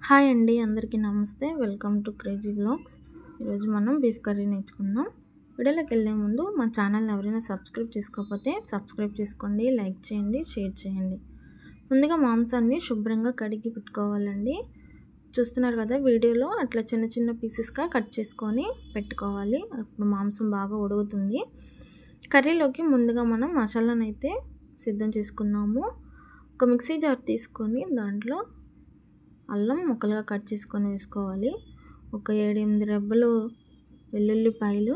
Hi అండి, అందరికీ నమస్తే. Welcome to crazy vlogs. ఈరోజు మనం బీఫ్ కర్రీ నేర్చుకుందాం. వీడియోలోకి వెళ్ళే ముందు మా ఛానల్ని ఎవరైనా సబ్స్క్రైబ్ చేసుకోకపోతే సబ్స్క్రైబ్ చేసుకోండి, లైక్ చేయండి, షేర్ చేయండి. ముందుగా మాంసాన్ని శుభ్రంగా కడిగి పెట్టుకోవాలండి. చూస్తున్నారు కదా వీడియోలో, అట్లా చిన్న చిన్న పీసెస్గా కట్ చేసుకొని పెట్టుకోవాలి. అప్పుడు మాంసం బాగా ఉడుకుతుంది. కర్రీలోకి ముందుగా మనం మసాలాను అయితే సిద్ధం చేసుకుందాము. ఒక మిక్సీ జార్ తీసుకొని దాంట్లో అల్లం ముక్కలుగా కట్ చేసుకొని వేసుకోవాలి. ఒక 7-8 రెబ్బలు వెల్లుల్లిపాయలు,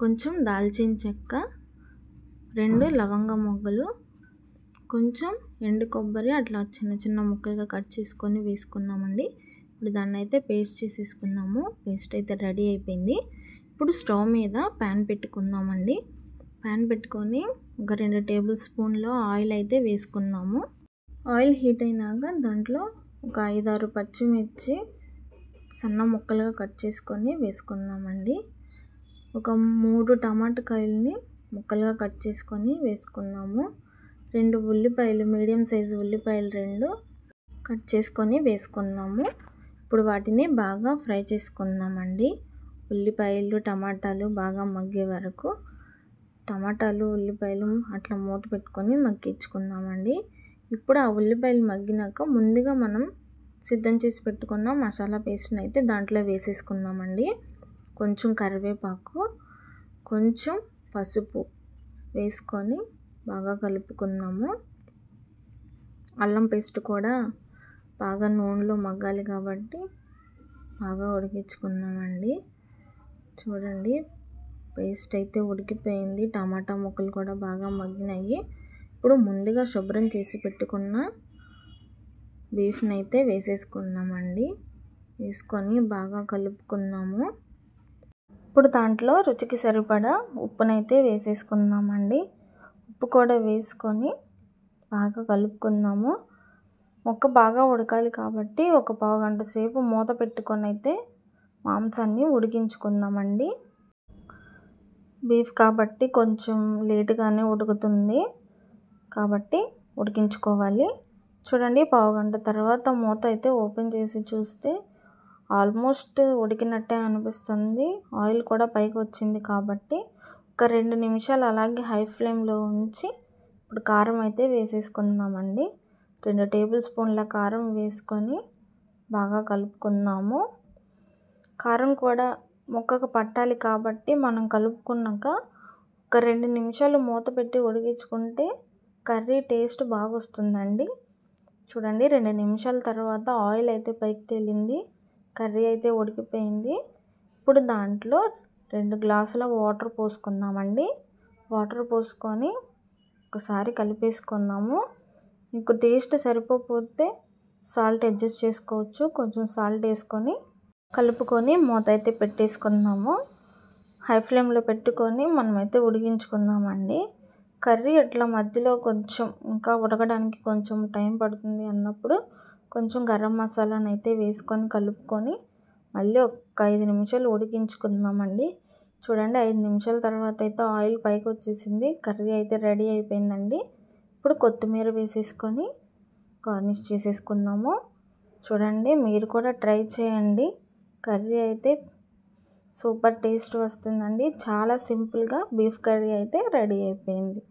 కొంచెం దాల్చిన చెక్క, 2 లవంగ మొగ్గలు, కొంచెం ఎండు కొబ్బరి అట్లా చిన్న చిన్న ముక్కలుగా కట్ చేసుకొని వేసుకున్నామండి. ఇప్పుడు దాన్ని అయితే పేస్ట్ చేసేసుకుందాము. పేస్ట్ అయితే రెడీ అయిపోయింది. ఇప్పుడు స్టవ్ మీద ప్యాన్ పెట్టుకుందామండి. ప్యాన్ పెట్టుకొని ఒక 2 టేబుల్ స్పూన్ల ఆయిల్ అయితే వేసుకుందాము. ఆయిల్ హీట్ అయినాక దాంట్లో ఒక 5-6 పచ్చిమిర్చి సన్న ముక్కలుగా కట్ చేసుకొని వేసుకుందామండి. ఒక 3 టమాటాకాయలని ముక్కలుగా కట్ చేసుకొని వేసుకుందాము. 2 ఉల్లిపాయలు, మీడియం సైజు ఉల్లిపాయలు 2 కట్ చేసుకొని వేసుకుందాము. ఇప్పుడు వాటిని బాగా ఫ్రై చేసుకుందామండి. ఉల్లిపాయలు టమాటాలు బాగా మగ్గే వరకు టమాటాలు ఉల్లిపాయలు అట్లా మూత పెట్టుకొని మగ్గించుకుందామండి. ఇప్పుడు ఆ ఉల్లిపాయలు మగ్గినాక ముందుగా మనం సిద్ధం చేసి పెట్టుకున్న మసాలా పేస్ట్ని అయితే దాంట్లో వేసేసుకుందామండి. కొంచెం కరివేపాకు, కొంచెం పసుపు వేసుకొని బాగా కలుపుకుందాము. అల్లం పేస్ట్ కూడా బాగా నూనెలో మగ్గాలి కాబట్టి బాగా ఉడికించుకుందామండి. చూడండి, పేస్ట్ అయితే ఉడికిపోయింది. టమాటా ముక్కలు కూడా బాగా మగ్గినాయి. ఇప్పుడు ముందుగా శుభ్రం చేసి పెట్టుకున్న బీఫ్ని అయితే వేసేసుకుందామండి. వేసుకొని బాగా కలుపుకుందాము. ఇప్పుడు దాంట్లో రుచికి సరిపడా ఉప్పునైతే వేసేసుకుందామండి. ఉప్పు కూడా వేసుకొని బాగా కలుపుకుందాము. ముక్క బాగా ఉడకాలి కాబట్టి ఒక పావు గంట సేపు మూత పెట్టుకొని అయితే మాంసాన్ని ఉడికించుకుందామండి. బీఫ్ కాబట్టి కొంచెం లేటుగానే ఉడుకుతుంది కాబట్టి ఉడికించుకోవాలి. చూడండి, పావు గంట తర్వాత మూత అయితే ఓపెన్ చేసి చూస్తే ఆల్మోస్ట్ ఉడికినట్టే అనిపిస్తుంది. ఆయిల్ కూడా పైకి వచ్చింది కాబట్టి ఒక 2 నిమిషాలు అలాగే హై ఫ్లేమ్లో ఉంచి ఇప్పుడు కారం అయితే వేసేసుకుందామండి. 2 టేబుల్ స్పూన్ల కారం వేసుకొని బాగా కలుపుకుందాము. కారం కూడా ముక్కకు పట్టాలి కాబట్టి మనం కలుపుకున్నాక ఒక 2 నిమిషాలు మూత పెట్టి ఉడికించుకుంటే కర్రీ టేస్ట్ బాగా వస్తుందండి. చూడండి, 2 నిమిషాల తర్వాత ఆయిల్ అయితే పైకి తేలింది. కర్రీ అయితే ఉడికిపోయింది. ఇప్పుడు దాంట్లో 2 గ్లాసుల వాటర్ పోసుకుందామండి. వాటర్ పోసుకొని ఒకసారి కలిపేసుకుందాము. మీకు టేస్ట్ సరిపోతే సాల్ట్ అడ్జస్ట్ చేసుకోవచ్చు. కొంచెం సాల్ట్ వేసుకొని కలుపుకొని మూత అయితే పెట్టేసుకుందాము. హై ఫ్లేమ్లో పెట్టుకొని మనమైతే ఉడికించుకుందామండి. కర్రీ అట్లా మధ్యలో కొంచెం ఇంకా ఉడకడానికి కొంచెం టైం పడుతుంది అన్నప్పుడు కొంచెం గరం మసాలాను అయితే వేసుకొని కలుపుకొని మళ్ళీ ఒక 5 నిమిషాలు ఉడికించుకుందామండి. చూడండి, 5 నిమిషాల తర్వాత అయితే ఆయిల్ పైకి వచ్చేసింది. కర్రీ అయితే రెడీ అయిపోయిందండి. ఇప్పుడు కొత్తిమీర వేసేసుకొని గార్నిష్ చేసేసుకుందాము. చూడండి, మీరు కూడా ట్రై చేయండి. కర్రీ అయితే సూపర్ టేస్ట్ వస్తుందండి. చాలా సింపుల్గా బీఫ్ కర్రీ అయితే రెడీ అయిపోయింది.